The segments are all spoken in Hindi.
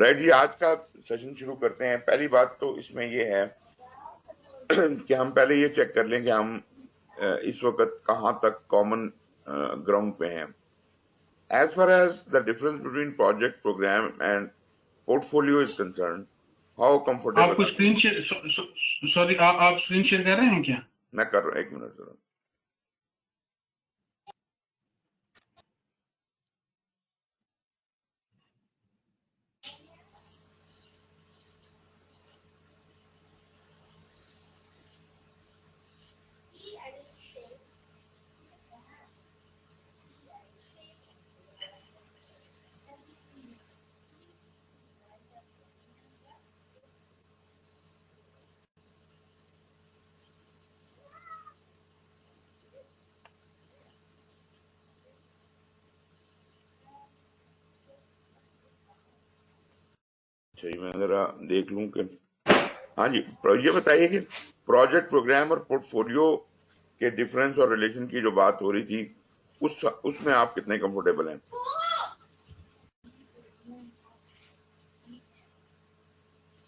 राइट जी, आज का सेशन शुरू करते हैं। पहली बात तो इसमें ये है कि हम पहले ये चेक कर लें कि हम इस वक्त कहाँ तक कॉमन ग्राउंड पे हैं। As far as the difference between project program and portfolio is concern, how comfortable आपको are screen you? Share sorry आप स्क्रीन शेयर कर रहे हैं क्या? मैं कर रहा हूँ, एक मिनट जरा। चाहिए मैं जरा देख लूं कि हाँ जी। ये बताइए कि प्रोजेक्ट प्रोग्राम और पोर्टफोलियो के डिफरेंस और रिलेशन की जो बात हो रही थी उसमें आप कितने कंफर्टेबल हैं?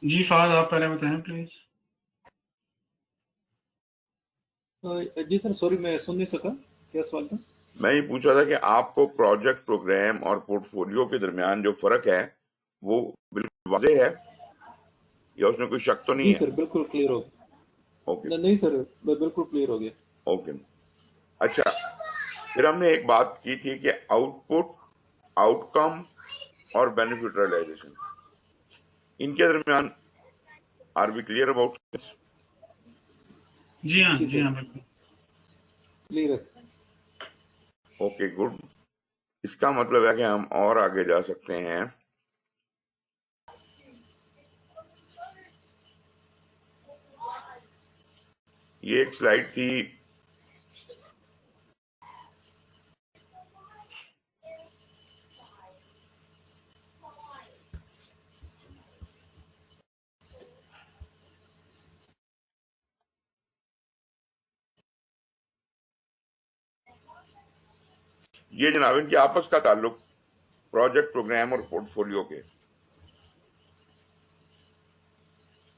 जी फहद, आप पहले बताएं प्लीज। जी सर, सॉरी मैं सुन नहीं सका, क्या सवाल था? मैं ये पूछ रहा था कि आपको प्रोजेक्ट प्रोग्राम और पोर्टफोलियो के दरमियान जो फर्क है वो बिल्कुल वाज़ेह है या उसमें कोई शक तो नहीं जी है? सर, बिल्कुल क्लियर हो ओके नहीं सर, बिल्कुल क्लियर हो गया। ओके। अच्छा, फिर हमने एक बात की थी कि आउटपुट, आउटकम और बेनिफिट रियलाइजेशन, इनके दरमियान are we clear about this? जी हाँ, जी जी सर, हाँ, बिल्कुल। क्लियर है सर। Okay good. इसका मतलब है कि हम और आगे जा सकते हैं। ये एक स्लाइड थी, ये जनाब इनके आपस का ताल्लुक प्रोजेक्ट प्रोग्राम और पोर्टफोलियो के।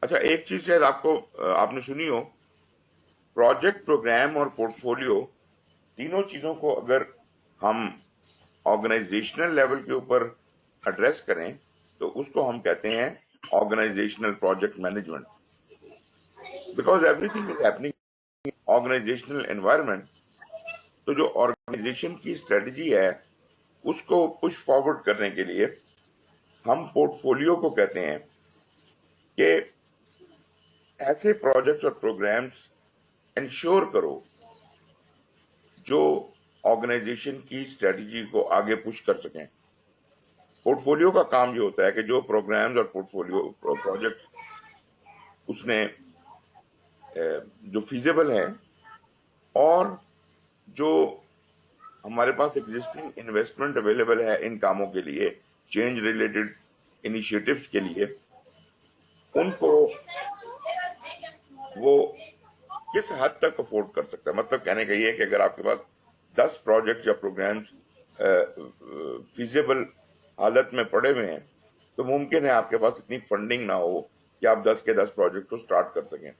अच्छा, एक चीज शायद आपको आपने सुनी हो, प्रोजेक्ट प्रोग्राम और पोर्टफोलियो तीनों चीजों को अगर हम ऑर्गेनाइजेशनल लेवल के ऊपर एड्रेस करें तो उसको हम कहते हैं organizational project management, because everything is happening organizational environment. तो जो ऑर्गेनाइजेशन की स्ट्रेटजी है उसको पुश फॉरवर्ड करने के लिए हम पोर्टफोलियो को कहते हैं कि ऐसे प्रोजेक्ट्स और प्रोग्राम्स इंश्योर करो जो ऑर्गेनाइजेशन की स्ट्रेटजी को आगे पुश कर सकें। पोर्टफोलियो का काम ये होता है कि जो प्रोग्राम्स और पोर्टफोलियो प्रोजेक्ट्स उसने जो फिजिबल है और जो हमारे पास एग्जिस्टिंग इन्वेस्टमेंट अवेलेबल है इन कामों के लिए, चेंज रिलेटेड इनिशिएटिव्स के लिए, उनको वो किस हद तक अफोर्ड कर सकता है। मतलब कहने का ये है कि अगर आपके पास 10 प्रोजेक्ट या प्रोग्राम्स फिजिबल हालत में पड़े हुए हैं तो मुमकिन है आपके पास इतनी फंडिंग ना हो कि आप 10 के 10 प्रोजेक्ट को स्टार्ट कर सकें।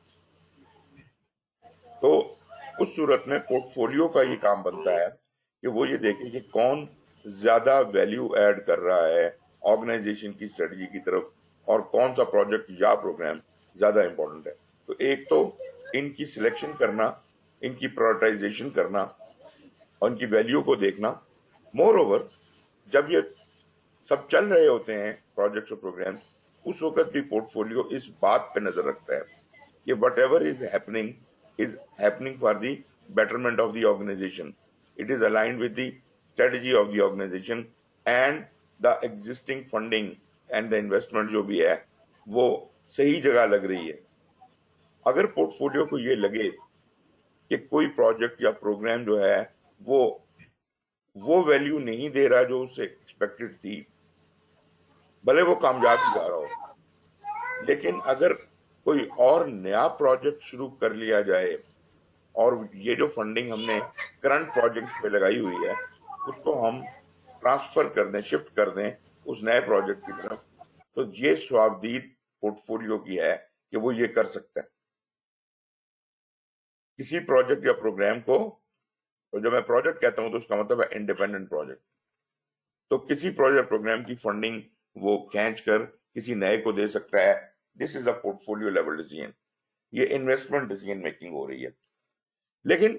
तो उस सूरत में पोर्टफोलियो का ये काम बनता है कि वो ये देखे कि कौन ज्यादा वैल्यू ऐड कर रहा है ऑर्गेनाइजेशन की स्ट्रेटजी की तरफ और कौन सा प्रोजेक्ट या प्रोग्राम ज्यादा इंपॉर्टेंट है। तो एक तो इनकी सिलेक्शन करना, इनकी प्रायोरिटाइजेशन करना और इनकी वैल्यू को देखना। मोर ओवर, जब ये सब चल रहे होते हैं प्रोजेक्ट्स और प्रोग्राम्स, उस वक्त भी पोर्टफोलियो इस बात पे नजर रखता है कि whatever is happening for the betterment of the organization, it is aligned with the strategy of the organization and the existing funding and the investment जो भी है वो सही जगह लग रही है। अगर पोर्टफोलियो को ये लगे कि कोई प्रोजेक्ट या प्रोग्राम जो है वो वैल्यू नहीं दे रहा जो उससे एक्सपेक्टेड थी, भले वो कामयाब ही जा रहा हो, लेकिन अगर कोई और नया प्रोजेक्ट शुरू कर लिया जाए और ये जो फंडिंग हमने करंट प्रोजेक्ट पे लगाई हुई है उसको हम ट्रांसफर कर दें, शिफ्ट कर दें उस नए प्रोजेक्ट की तरफ, तो ये स्वावधीन पोर्टफोलियो की है कि वो ये कर सकता है। किसी प्रोजेक्ट या प्रोग्राम को, तो जब मैं प्रोजेक्ट कहता हूं तो उसका मतलब है इंडिपेंडेंट प्रोजेक्ट। तो किसी प्रोजेक्ट प्रोग्राम की फंडिंग वो खींच कर किसी नए को दे सकता है। This is the portfolio level decision. ये इन्वेस्टमेंट डिसीजन मेकिंग हो रही है। लेकिन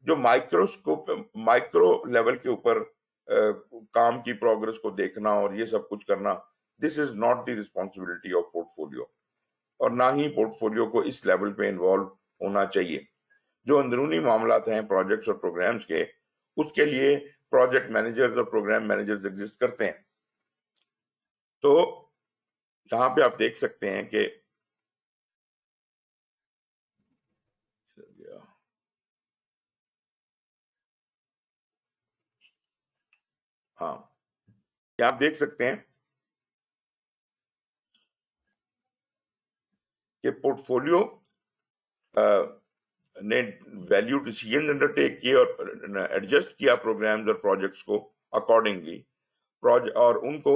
जो माइक्रो लेवल के ऊपर काम की प्रोग्रेस को देखना और ये सब कुछ करना, this is not the responsibility of portfolio, और ना ही पोर्टफोलियो को इस लेवल पे इन्वॉल्व होना चाहिए। जो अंदरूनी मामलात हैं प्रोजेक्ट्स और प्रोग्राम्स के, उसके लिए प्रोजेक्ट मैनेजर्स और प्रोग्राम मैनेजर्स एग्जिस्ट करते हैं। तो यहाँ पे आप देख सकते हैं कि हाँ, यहाँ आप देख सकते हैं कि पोर्टफोलियो ने वैल्यू डिसीजन अंडरटेक किए और एडजस्ट किया प्रोग्राम्स और प्रोजेक्ट्स को अकॉर्डिंगली। और उनको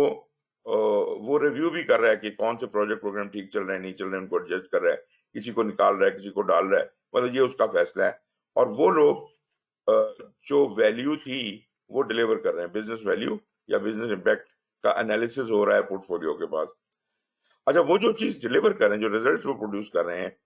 वो रिव्यू भी कर रहा है कि कौन से प्रोजेक्ट प्रोग्राम ठीक चल रहे हैं, नहीं चल रहे हैं, उनको एडजस्ट कर रहा है, किसी को निकाल रहा है, किसी को डाल रहा है, मतलब ये उसका फैसला है। और वो लोग जो वैल्यू थी वो डिलीवर कर रहे हैं, बिजनेस वैल्यू या बिजनेस इम्पैक्ट का एनालिसिस हो रहा है पोर्टफोलियो के पास। अच्छा, वो जो चीज डिलीवर कर रहे हैं, जो रिजल्ट वो प्रोड्यूस कर रहे हैं,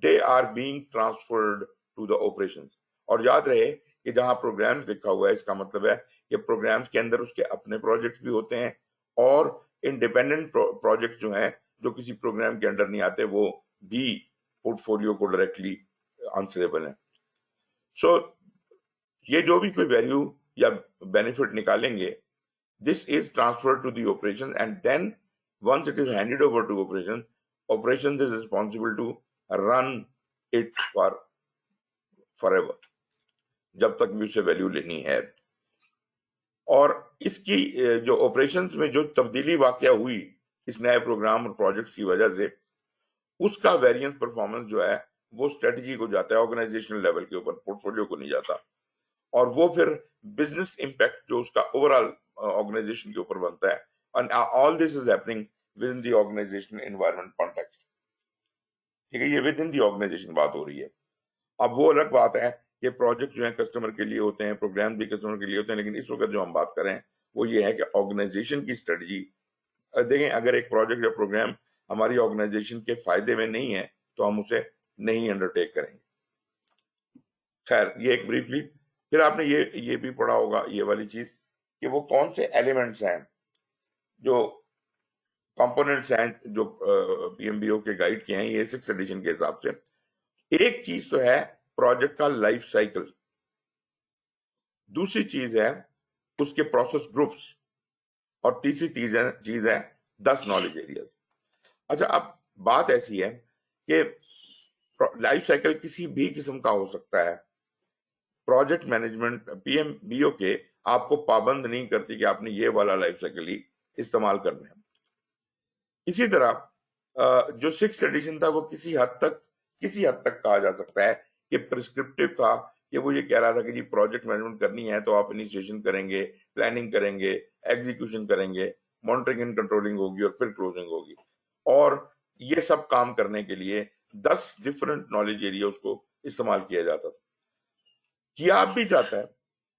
they are being transferred to the operations. और याद रहे कि जहां प्रोग्राम्स लिखा हुआ है, इसका मतलब है कि प्रोग्राम्स के अंदर उसके अपने प्रोजेक्ट्स भी होते हैं, और इंडिपेंडेंट प्रोजेक्ट जो हैं, जो किसी प्रोग्राम के अंडर नहीं आते, वो भी पोर्टफोलियो को डायरेक्टली आंसरेबल है। सो ये जो भी कोई वैल्यू या बेनिफिट निकालेंगे, this is transferred to the operation, and then once it is handed over to operations is responsible to run it for forever, जब तक भी उसे वैल्यू लेनी है। और इसकी जो ऑपरेशंस में जो तब्दीली वाकया हुई इस नए प्रोग्राम और प्रोजेक्ट की वजह से, उसका वेरिएंस परफॉर्मेंस जो है वो स्ट्रेटजी को जाता है, ऑर्गेनाइजेशनल लेवल के ऊपर, पोर्टफोलियो को नहीं जाता। और वो फिर बिजनेस इंपैक्ट जो उसका ओवरऑल ऑर्गेनाइजेशन के ऊपर बनता है, and all this is happening within the organization environment context। ठीक है, ये विद इन दी ऑर्गेनाइजेशन बात हो रही है। अब वो अलग बात है कि प्रोजेक्ट जो है कस्टमर के लिए होते हैं, प्रोग्राम भी कस्टमर के लिए होते हैं, लेकिन इस वक्त जो हम बात कर रहे हैं वो ये है कि ऑर्गेनाइजेशन की स्ट्रेटजी। देखें, अगर एक प्रोजेक्ट या प्रोग्राम हमारी ऑर्गेनाइजेशन के फायदे में नहीं है तो हम उसे नहीं अंडरटेक करेंगे। खैर, ये एक ब्रीफली। फिर आपने ये भी पढ़ा होगा, ये वाली चीज, कि वो कौन से एलिमेंट्स हैं, जो कंपोनेंट्स हैं, जो पीएमबीओ के गाइड के हैं, ये 6th एडिशन के हिसाब से। एक चीज तो है प्रोजेक्ट का लाइफ साइकिल, दूसरी चीज है उसके प्रोसेस ग्रुप्स, और तीसरी चीज है 10 नॉलेज एरियाज। अच्छा, अब बात ऐसी है कि लाइफ साइकिल किसी भी किस्म का हो सकता है। प्रोजेक्ट मैनेजमेंट पीएमबीओ के आपको पाबंद नहीं करती कि आपने ये वाला लाइफ साइकिल ही इस्तेमाल करना है। इसी तरह जो 6th एडिशन था वो किसी हद तक कहा जा सकता है कि प्रिस्क्रिप्टिव था, कि वो ये कह रहा था कि जी प्रोजेक्ट मैनेजमेंट करनी है तो आप इनिशिएशन करेंगे, प्लानिंग करेंगे, एग्जीक्यूशन करेंगे, मॉनिटरिंग एंड कंट्रोलिंग होगी, और फिर क्लोजिंग होगी। और ये सब काम करने के लिए 10 डिफरेंट नॉलेज एरिया को इस्तेमाल किया जाता था, किया भी जाता है।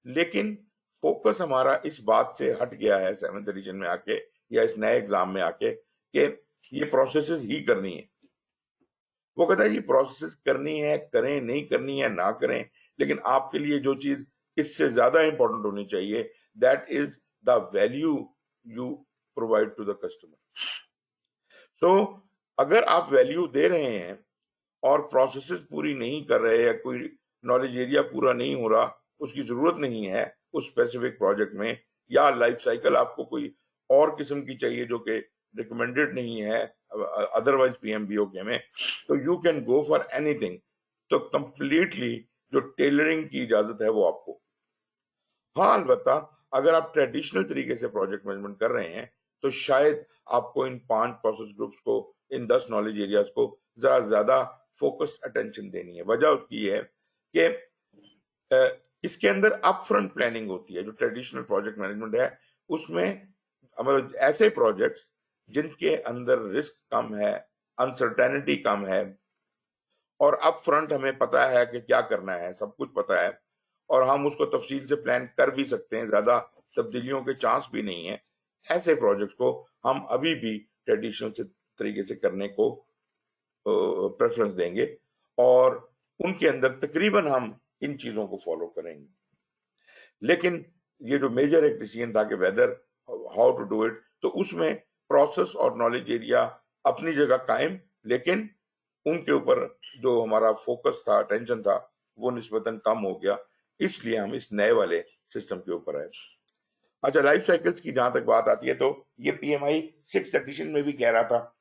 लेकिन फोकस हमारा इस बात से हट गया है 7th एडिशन में आके, या इस नए एग्जाम में आके, कि ये प्रोसेसेस ही करनी है। वो कहता है ये प्रोसेस करनी है, करें, नहीं करनी है ना करें, लेकिन आपके लिए जो चीज इससे ज्यादा इंपॉर्टेंट होनी चाहिए, that is the value you provide to the customer. So अगर आप वैल्यू दे रहे हैं और प्रोसेसेस पूरी नहीं कर रहे, या कोई नॉलेज एरिया पूरा नहीं हो रहा, उसकी जरूरत नहीं है उस स्पेसिफिक प्रोजेक्ट में, या लाइफ साइकिल आपको कोई और किस्म की चाहिए जो कि रिकमेंडेड नहीं है अदरवाइज पीएमबीओ के में, तो you can go for anything. तो कंप्लीटली जो टेलरिंग की इजाजत है वो आपको। हाँ, अलबत्ता अगर आप ट्रेडिशनल तरीके से प्रोजेक्ट मैनेजमेंट कर रहे हैं तो शायद आपको इन 5 प्रोसेस ग्रुप्स को, इन 10 नॉलेज एरियाज को जरा ज्यादा फोकस्ड अटेंशन देनी है। वजह उसकी है कि इसके अंदर अपफ्रंट प्लानिंग होती है। जो ट्रेडिशनल प्रोजेक्ट मैनेजमेंट है उसमें मतलब ऐसे प्रोजेक्ट्स जिनके अंदर रिस्क कम है, अनसर्टेनिटी कम है, और अप फ्रंट हमें पता है कि क्या करना है, सब कुछ पता है, और हम उसको तफसील से प्लान कर भी सकते हैं, ज्यादा तब्दीलियों के चांस भी नहीं है। ऐसे प्रोजेक्ट्स को हम अभी भी ट्रेडिशनल से तरीके से करने को प्रेफरेंस देंगे, और उनके अंदर तकरीबन हम इन चीजों को फॉलो करेंगे। लेकिन ये जो मेजर एक डिसीजन था कि whether how to do it, तो उसमें प्रोसेस और नॉलेज एरिया अपनी जगह कायम, लेकिन उनके ऊपर जो हमारा फोकस था, टेंशन था, वो निस्बतन कम हो गया, इसलिए हम इस नए वाले सिस्टम के ऊपर आए। अच्छा, लाइफ साइकिल्स की जहां तक बात आती है, तो ये पीएमआई 6th एडिशन में भी कह रहा था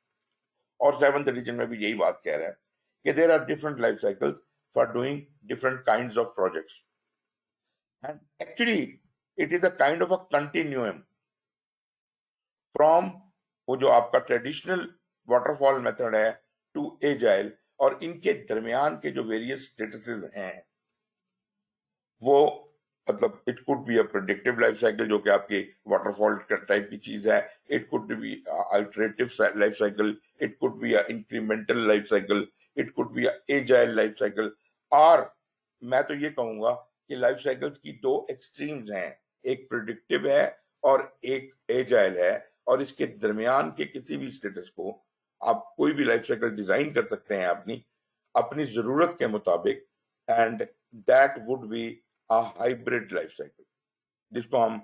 और 7th एडिशन में भी यही बात कह रहा है कि there are different life cycles for doing different kinds of projects, and actually it is a kind of a continuum from वो जो आपका ट्रेडिशनल वाटरफॉल मेथड है टू एजाइल, और इनके दरमियान के जो वेरियस स्टेटसेस हैं, वो मतलब it could be a predictive life cycle जो कि आपकी वाटरफॉल टाइप की चीज है, it could be iterative life cycle, it could be a incremental life cycle, it could be a agile life cycle, और मैं तो ये कहूंगा कि लाइफ साइकिल्स की दो एक्सट्रीम्स हैं, एक प्रिडिक्टिव है और एक एजाइल है, और इसके दरमियान के किसी भी स्टेटस को आप कोई भी लाइफ साइकिल डिजाइन कर सकते हैं अपनी अपनी जरूरत के मुताबिक, and that would be a hybrid life cycle, जिसको हम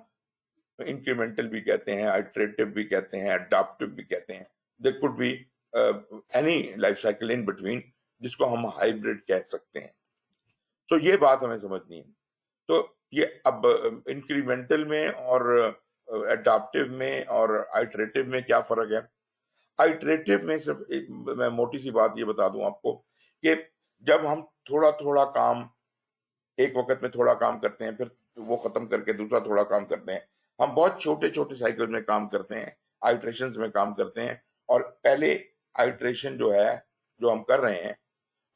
इंक्रीमेंटल भी कहते हैं, आइटरेटिव भी कहते हैं, अडॉप्टिव भी कहते हैं, there could be any life cycle in between, जिसको हम हाइब्रिड कह सकते हैं। तो ये बात हमें समझनी है। तो ये अब इंक्रीमेंटल में और एडाप्टिव में और आइटरेटिव में क्या फर्क है? आइटरेटिव में सिर्फ मैं मोटी सी बात ये बता दूं आपको कि जब हम थोड़ा थोड़ा काम एक वक्त में थोड़ा काम करते हैं, फिर वो खत्म करके दूसरा थोड़ा काम करते हैं, हम बहुत छोटे छोटे साइकिल में काम करते हैं, आइटरेशन में काम करते हैं, और पहले आइटरेशन जो है जो हम कर रहे हैं,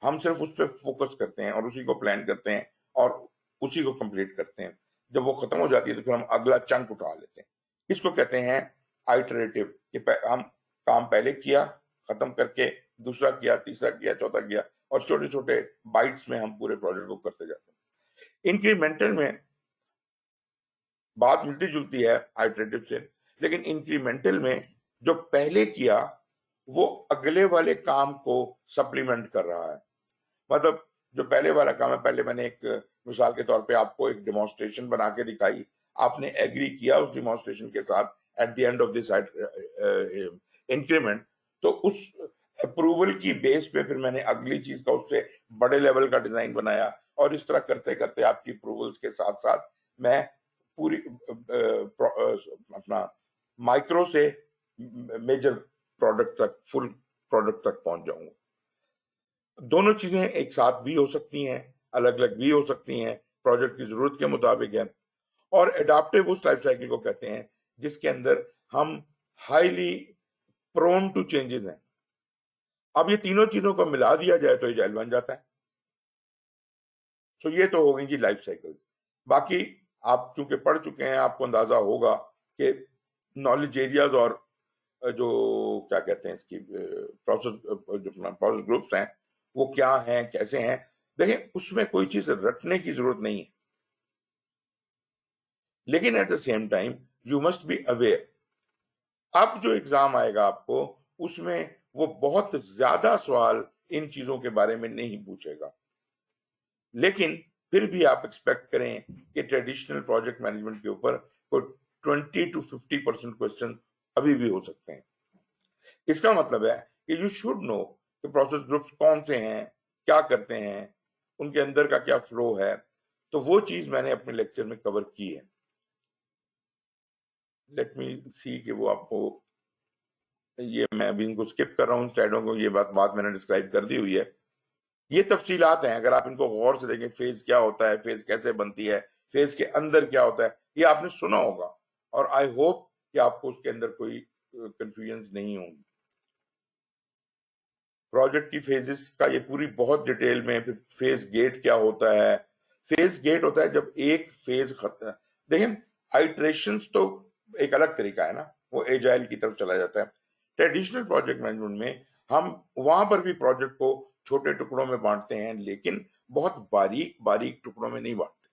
हम सिर्फ उस पर फोकस करते हैं और उसी को प्लान करते हैं और उसी को कंप्लीट करते हैं। जब वो खत्म हो जाती है तो फिर हम अगला चंक उठा लेते हैं। इसको कहते हैं आइटरेटिव, कि हम काम पहले किया, खत्म करके दूसरा किया, तीसरा किया, चौथा किया, और छोटे छोटे बाइट्स में हम पूरे प्रोजेक्ट को करते जाते हैं। इंक्रीमेंटल में बात मिलती जुलती है आइटरेटिव से, लेकिन इंक्रीमेंटल में जो पहले किया वो अगले वाले काम को सप्लीमेंट कर रहा है। मतलब जो पहले वाला काम है, पहले मैंने एक मिसाल के तौर पे आपको एक डेमोन्स्ट्रेशन बना के दिखाई, आपने एग्री किया उस डेमोन्स्ट्रेशन के साथ at the end of this increment, तो उस अप्रूवल की बेस पे फिर मैंने अगली चीज का उससे बड़े लेवल का डिजाइन बनाया, और इस तरह करते करते आपकी अप्रूवल्स के साथ साथ मैं पूरी अपना माइक्रो से मेजर प्रोडक्ट तक, फुल प्रोडक्ट तक पहुंच जाऊंगा। दोनों चीजें एक साथ भी हो सकती हैं, अलग अलग भी हो सकती हैं, प्रोजेक्ट की जरूरत के मुताबिक है। और एडाप्टिव उस लाइफ साइकिल को कहते हैं जिसके अंदर हम हाईली प्रोन टू चेंजेस हैं। अब ये तीनों चीजों को मिला दिया जाए तो एजाइल बन जाता है। तो ये तो हो गई जी लाइफ साइकिल। बाकी आप चूंकि पढ़ चुके हैं, आपको अंदाजा होगा कि नॉलेज एरियाज और जो क्या कहते हैं इसकी प्रोसेस ग्रुप्स हैं वो क्या हैं, कैसे हैं। देखिए, उसमें कोई चीज रटने की जरूरत नहीं है, लेकिन at the same time you must be aware. अब जो एग्जाम आएगा आपको, उसमें वो बहुत ज्यादा सवाल इन चीजों के बारे में नहीं पूछेगा, लेकिन फिर भी आप एक्सपेक्ट करें कि ट्रेडिशनल प्रोजेक्ट मैनेजमेंट के ऊपर कोई 20 to 50% क्वेश्चन अभी भी हो सकते हैं। इसका मतलब है कि यू शुड नो कि प्रोसेस ग्रुप्स कौन से हैं, क्या करते हैं, उनके अंदर का क्या फ्लो है। तो वो चीज मैंने अपने लेक्चर में कवर की है। लेट मी सी कि वो आपको, ये मैं अभी इनको स्किप कर रहा हूँ स्लाइडों को, ये बात मैंने डिस्क्राइब कर दी हुई है। ये तफसीलात हैं, अगर आप इनको गौर से देखें, फेज क्या होता है, फेज कैसे बनती है, फेज के अंदर क्या होता है, ये आपने सुना होगा, और आई होप कि आपको उसके अंदर कोई कंफ्यूजन नहीं होंगी। प्रोजेक्ट की फेजेस का ये पूरी बहुत डिटेल में, फिर फेज गेट क्या होता है। फेज गेट होता है जब एक फेज खत्म, देखें आइटरेशंस तो एक अलग तरीका है ना, वो एजाइल की तरफ चला जाता है। ट्रेडिशनल प्रोजेक्ट मैनेजमेंट में हम वहां पर भी प्रोजेक्ट को छोटे टुकड़ों में बांटते हैं, लेकिन बहुत बारीक बारीक टुकड़ों में नहीं बांटते।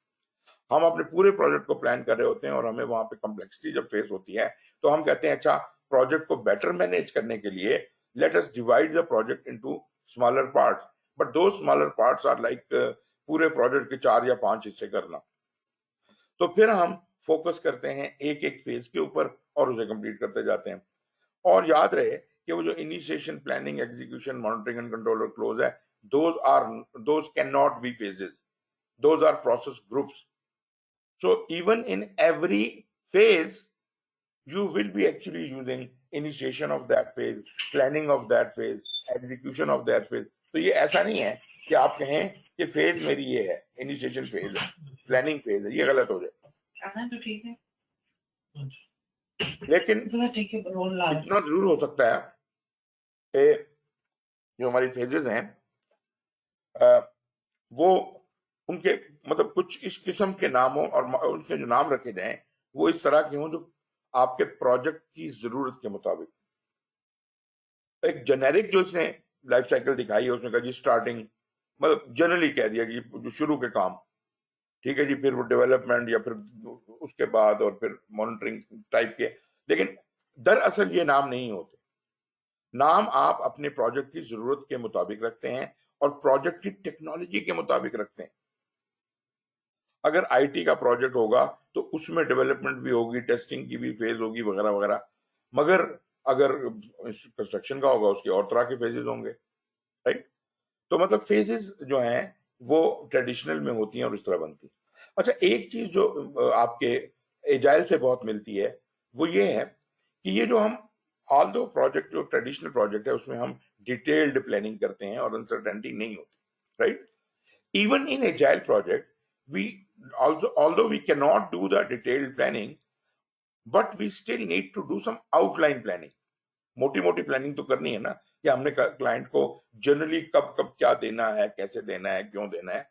हम अपने पूरे प्रोजेक्ट को प्लान कर रहे होते हैं और हमें वहां पे कॉम्प्लेक्सिटी जब फेस होती है तो हम कहते हैं अच्छा, प्रोजेक्ट को बेटर मैनेज करने के लिए let us divide the project into smaller parts, but दो स्मॉलर पार्ट्स आर लाइक पूरे प्रोजेक्ट के 4 या 5 हिस्से करना। तो फिर हम फोकस करते हैं एक एक फेज के ऊपर और उसे कंप्लीट करते जाते हैं। और याद रहे कि वो जो initiation, planning, execution, monitoring and control और क्लोज है, those cannot be phases, those are process groups. So even in every phase, you will be actually using initiation of that phase, planning of that phase, execution of that phase. तो ये ऐसा नहीं है कि आप कहें कि फेज मेरी ये है, इनिशिएशन फेज है, प्लानिंग फेज है, ये गलत हो जाए। तो ठीक है, लेकिन तो ठीक है, रोल ला इतना जरूर हो सकता है कि जो हमारी फेजेस हैं वो उनके मतलब कुछ इस किस्म के नाम हो और उनके जो नाम रखे जाएं वो इस तरह के हों जो आपके प्रोजेक्ट की जरूरत के मुताबिक। एक जेनेरिक जो इसने लाइफ साइकिल दिखाई है उसने कहा जी स्टार्टिंग, मतलब जनरली कह दिया कि जो शुरू के काम, ठीक है जी, फिर वो डेवलपमेंट या फिर उसके बाद और फिर मॉनिटरिंग टाइप के। लेकिन दरअसल ये नाम नहीं होते। नाम आप अपने प्रोजेक्ट की जरूरत के मुताबिक रखते हैं और प्रोजेक्ट की टेक्नोलॉजी के मुताबिक रखते हैं। अगर आईटी का प्रोजेक्ट होगा तो उसमें डेवलपमेंट भी होगी, टेस्टिंग की भी फेज होगी वगैरह वगैरह। मगर अगर कंस्ट्रक्शन का होगा उसके और तरह के फेजेस होंगे, राइट। तो मतलब फेजेस जो हैं वो ट्रेडिशनल में होती हैं और इस तरह बनती है। अच्छा, एक चीज जो आपके एजाइल से बहुत मिलती है वो ये है कि ये जो हम ऑल दो प्रोजेक्ट जो ट्रेडिशनल प्रोजेक्ट है उसमें हम डिटेल्ड प्लानिंग करते हैं और अनसर्टेनिटी नहीं होती, right. Even in agile project, we although we cannot do the detailed planning, but we still need to do some outline planning. मोटी मोटी प्लानिंग तो करनी है ना कि हमने क्लाइंट को जनरली कब कब क्या देना है, कैसे देना है, क्यों देना है।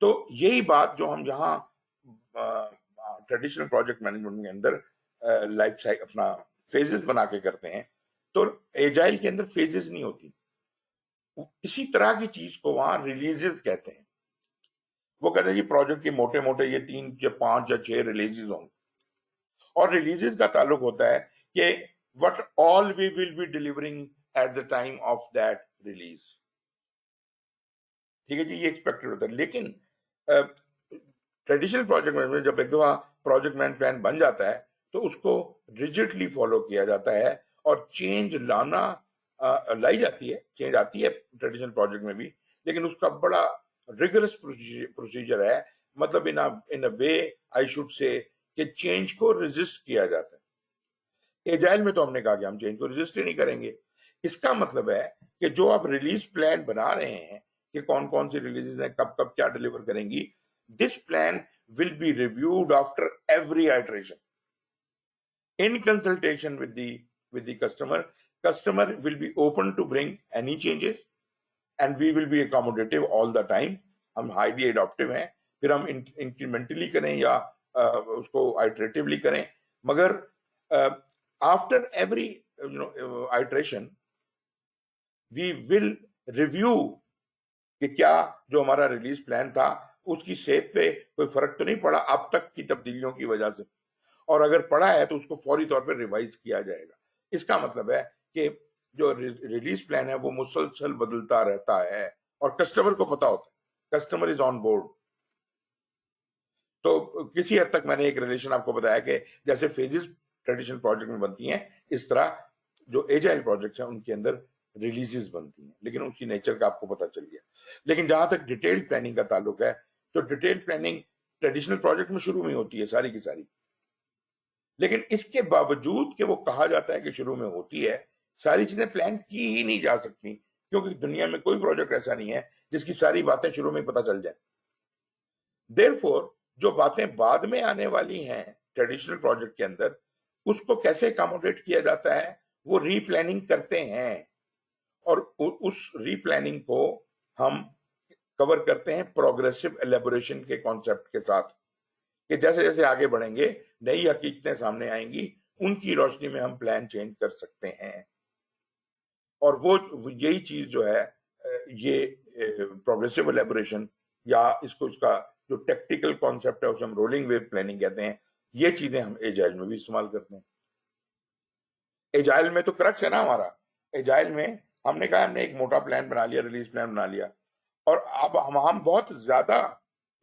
तो यही बात जो हम यहाँ ट्रेडिशनल प्रोजेक्ट मैनेजमेंट के अंदर लाइफ साइकिल अपना फेजेस बना के करते हैं, तो एजाइल के अंदर फेजेस नहीं होती। इसी तरह की चीज को वहां रिलीजेस कहते हैं। वो कहते हैं जी प्रोजेक्ट के मोटे मोटे ये 3 या 5 या 6 रिलीजेस होंगे और रिलीजेस का ताल्लुक होता है कि what all we will be delivering at the time of that release. ठीक है जी, ये एक्सपेक्टेड होता है। लेकिन ट्रेडिशनल प्रोजेक्ट मैनेजमेंट जब एक दफा प्रोजेक्ट मैन प्लान बन जाता है तो उसको रिजिडली फॉलो किया जाता है और चेंज लाना लाई जाती है, चेंज आती है ट्रेडिशनल प्रोजेक्ट में भी, लेकिन उसका बड़ा रिगरस प्रोसीजर है। मतलब इन अ वे आई शुड से कि चेंज को रेजिस्ट किया जाता है। एजाइल में तो हमने कहा कि हम चेंज को रेजिस्ट ही नहीं करेंगे। इसका मतलब है कि जो आप रिलीज प्लान बना रहे हैं कि कौन कौन सी रिलीजेस हैं, कब कब क्या डिलीवर करेंगी, this plan will be reviewed after every iteration in consultation with the customer will be open to bring any changes and we will be accommodative all the time। हम हाईली एडॉप्टिव हैं, फिर हम इंक्रीमेंटली करें या उसको आइटरेटिवली करें, मगर after every iteration we will review कि क्या जो हमारा रिलीज प्लान था उसकी सेहत पे कोई फर्क तो नहीं पड़ा अब तक की तब्दीलियों की वजह से, और अगर पड़ा है तो उसको फौरी तौर पर रिवाइज किया जाएगा। इसका मतलब है कि जो रिलीज प्लान है वो मुसलसल बदलता रहता है और कस्टमर को पता होता है, कस्टमर इज ऑन बोर्ड। तो किसी हद तक मैंने एक रिलेशन आपको बताया कि जैसे फेजेस ट्रेडिशनल प्रोजेक्ट में बनती हैं, इस तरह जो एजाइल प्रोजेक्ट्स हैं उनके अंदर रिलीजेस बनती हैं, लेकिन उनकी नेचर का आपको पता चल गया। लेकिन जहां तक डिटेल्ड प्लानिंग का ताल्लुक है तो डिटेल्ड प्लानिंग ट्रेडिशनल प्रोजेक्ट में शुरू में होती है सारी की सारी, लेकिन इसके बावजूद कि वो कहा जाता है कि शुरू में होती है, सारी चीजें प्लान की ही नहीं जा सकती, क्योंकि दुनिया में कोई प्रोजेक्ट ऐसा नहीं है जिसकी सारी बातें शुरू में पता चल जाए। देयरफॉर जो बातें बाद में आने वाली हैं ट्रेडिशनल प्रोजेक्ट के अंदर, उसको कैसे अकोमोडेट किया जाता है, वो रीप्लानिंग करते हैं और उस रीप्लानिंग को हम कवर करते हैं प्रोग्रेसिव एलेबोरेशन के कॉन्सेप्ट के साथ, कि जैसे जैसे आगे बढ़ेंगे नई हकीकतें सामने आएंगी, उनकी रोशनी में हम प्लान चेंज कर सकते हैं। और वो यही चीज जो है ये प्रोग्रेसिव एलेबोरेशन या इसको इसका जो टेक्टिकल कॉन्सेप्ट है उसे हम रोलिंग वेव प्लानिंग कहते हैं, ये चीजें हम एजाइल में भी इस्तेमाल करते हैं। एजाइल में तो क्रक्स है ना हमारा, एजाइल में हमने कहा हमने एक मोटा प्लान बना लिया, रिलीज प्लान बना लिया, और अब हम बहुत ज्यादा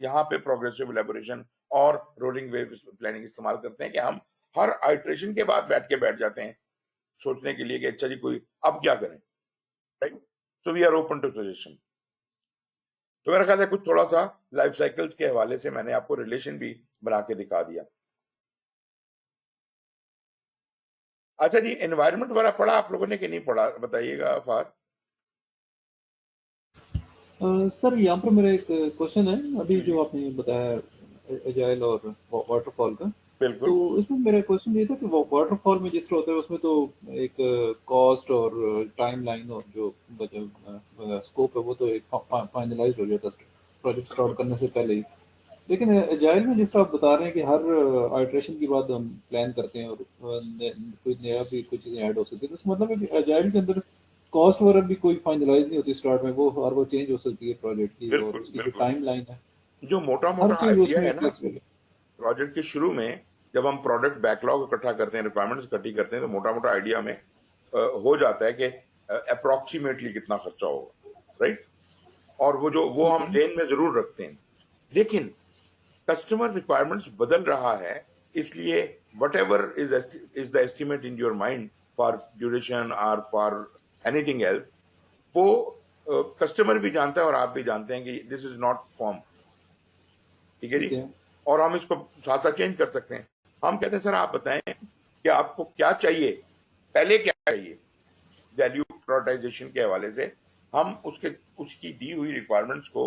यहाँ पे प्रोग्रेसिव एलेबोरेशन और रोलिंग वेव प्लानिंग इस्तेमाल करते हैं कि हम हर आइट्रेशन के बाद बैठ जाते हैं सोचने के लिए कि अच्छा जी कोई अब क्या करें, right. So we are open to suggestion. तो मेरा ख्याल है कुछ थोड़ा सा लाइफ साइकिल्स के हवाले से मैंने आपको रिलेशन भी बना के दिखा दिया। अच्छा जी, एनवायरनमेंट वाला पढ़ा आप लोगों ने कि नहीं पढ़ा, बताइएगा फाद। सर यहाँ पर मेरा एक क्वेश्चन है, अभी जो आपने बताया एजाइल और वाटरफॉल का, बिल्कुल तो इसमें मेरा क्वेश्चन ये था कि वाटरफॉल में जिस तरह होता है उसमें तो एक कॉस्ट और टाइम लाइन और जो स्कोप है वो तो एक फाइनलाइज हो जाता है प्रोजेक्ट स्टार्ट करने से पहले ही। लेकिन एजाइल में जिस तरह आप बता रहे हैं कि हर आइट्रेशन के बाद हम प्लान करते हैं और कोई नया भी कुछ चीजें ऐड हो सकती है, तो इसका मतलब है कि एजाइल के अंदर कॉस्ट वगैरह भी कोई फाइनलाइज नहीं होती स्टार्ट में, वो और वो चेंज हो सकती है प्रोजेक्ट की, और बिल्कुल उसकी जो बिल्कुल। टाइम लाइन है जो मोटा हर मोटा चीज आइडिया उसमें है ना फ्लेक्सिबल है। प्रोजेक्ट के शुरू में, जब हम प्रोडक्ट बैकलॉग इकट्ठा करते हैं, रिक्वायरमेंट्स इकट्ठी करते हैं, तो मोटा मोटा आइडिया में हो जाता है कि अप्रोक्सीमेटली कितना खर्चा होगा, राइट। और वो ठीक हम है। जेन में जरूर रखते हैं। लेकिन कस्टमर रिक्वायरमेंट्स बदल रहा है, इसलिए what ever is the estimate in your mind for duration और फॉर एनीथिंग एल्स, वो कस्टमर भी जानता है और आप भी जानते हैं कि दिस इज नॉट फॉर्म, ठीक है ठीक जी। है। और हम इसको साथ साथ चेंज कर सकते हैं। हम कहते हैं सर आप बताएं कि आपको क्या चाहिए, पहले क्या चाहिए, वैल्यू प्रायोरिटाइजेशन के हवाले से हम उसकी दी हुई रिक्वायरमेंट्स को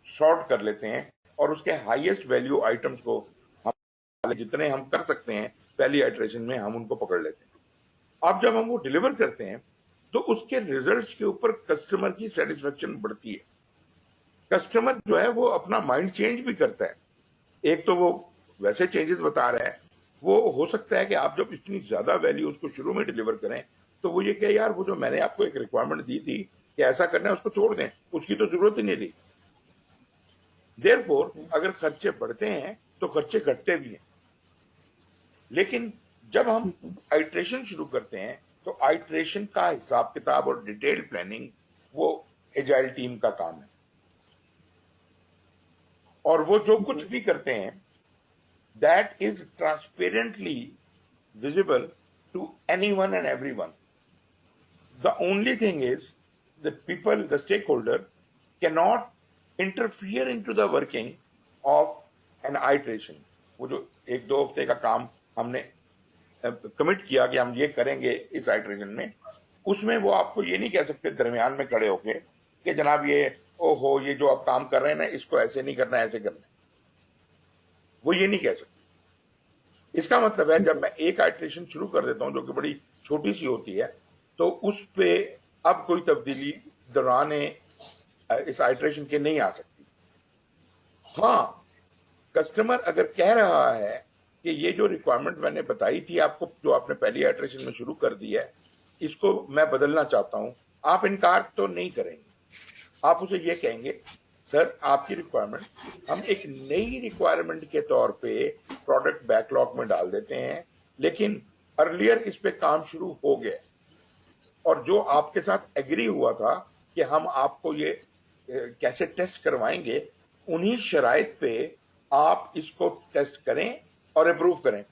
सॉर्ट कर लेते हैं और उसके हाईएस्ट वैल्यू आइटम्स को हम जितने हम कर सकते हैं पहली आइटरेशन में हम उनको पकड़ लेते हैं। अब जब हम वो डिलीवर करते हैं तो उसके रिजल्ट्स के ऊपर कस्टमर की सेटिस्फेक्शन बढ़ती है। कस्टमर जो है वो अपना माइंड चेंज भी करता है। एक तो वो वैसे चेंजेस बता रहा है, वो हो सकता है कि आप जब इतनी ज्यादा वैल्यू उसको शुरू में डिलीवर करें तो वो ये कहे यार वो जो मैंने आपको एक रिक्वायरमेंट दी थी कि ऐसा करना है उसको छोड़ दें, उसकी तो जरूरत ही नहीं रही। देयरफॉर अगर खर्चे बढ़ते हैं तो खर्चे घटते भी हैं। लेकिन जब हम ठीक है। आइट्रेशन शुरू करते हैं तो आइट्रेशन का हिसाब किताब और डिटेल प्लानिंग वो एजाइल टीम का काम है, और वो जो ठीक है। कुछ भी करते हैं that is transparently visible to anyone and everyone. The only thing is the people, the stakeholder cannot interfere into the working of an iteration. वो जो एक दो हफ्ते का काम हमने कमिट किया कि हम ये करेंगे इस आइट्रेशन में, उसमें वो आपको ये नहीं कह सकते दरमियान में खड़े होके कि जनाब ये ओहो ये जो आप काम कर रहे हैं ना इसको ऐसे नहीं करना ऐसे करना है, वो ये नहीं कह सकते। इसका मतलब है ठीक जब है। मैं एक आइट्रेशन शुरू कर देता हूं जो कि बड़ी छोटी सी होती है तो उस पे अब कोई तब्दीली दौरान इस आइट्रेशन के नहीं आ सकती। हाँ, कस्टमर अगर कह रहा है कि ये जो रिक्वायरमेंट मैंने बताई थी आपको जो आपने पहली आइट्रेशन में शुरू कर दी है इसको मैं बदलना चाहता हूं, आप इनकार तो नहीं करेंगे। आप उसे ये कहेंगे सर आपकी रिक्वायरमेंट हम एक नई रिक्वायरमेंट के तौर पे प्रोडक्ट बैकलॉग में डाल देते हैं, लेकिन अर्लियर इस पे काम शुरू हो गया और जो आपके साथ एग्री हुआ था कि हम आपको ये कैसे टेस्ट करवाएंगे, उन्हीं शराइत पे आप इसको टेस्ट करें और अप्रूव करें।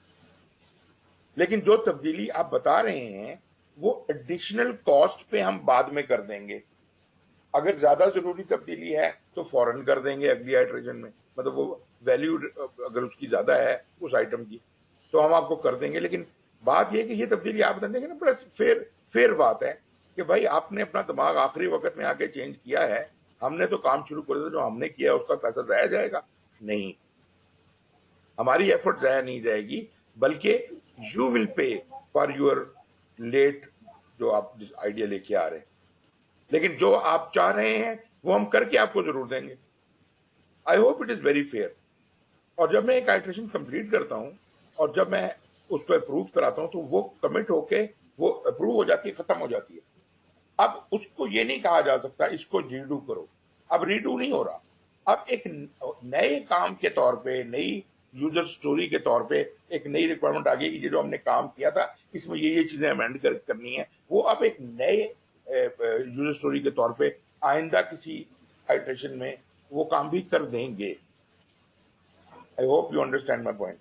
लेकिन जो तब्दीली आप बता रहे हैं वो एडिशनल कॉस्ट पे हम बाद में कर देंगे। अगर ज्यादा जरूरी तब्दीली है तो फौरन कर देंगे अगली आइट्रेशन में, मतलब वो वैल्यू अगर उसकी ज्यादा है उस आइटम की तो हम आपको कर देंगे। लेकिन बात यह कि ये तब्दीली आप बता देंगे ना, बड़ा फेर फेर बात है कि भाई आपने अपना दिमाग आखिरी वक्त में आके चेंज किया है, हमने तो काम शुरू कर दिया, जो हमने किया उसका पैसा जाया जाएगा नहीं, हमारी एफर्ट जाया नहीं जाएगी, बल्कि you will pay for your late जो आप जिस आइडिया लेके आ रहे हैं। लेकिन जो आप चाह रहे हैं वो हम करके आपको जरूर देंगे। I hope it is very fair. और जब मैं एक आइट्रेशन कंप्लीट करता हूं और जब मैं उसको अप्रूव कराता हूं तो वो कमिट होके वो अप्रूव हो जाती है, खत्म हो जाती है। अब उसको ये नहीं कहा जा सकता इसको रीडू करो, अब रीडू नहीं हो रहा, अब एक नए काम के तौर पे, नई यूजर स्टोरी के तौर पे एक नई रिक्वायरमेंट आ गई कि ये जो हमने काम किया था इसमें ये चीजें अमेंड करनी है, वो अब एक नए यूजर स्टोरी के तौर पे आइंदा किसी आइटरेशन में वो काम भी कर देंगे। I hope you understand my point.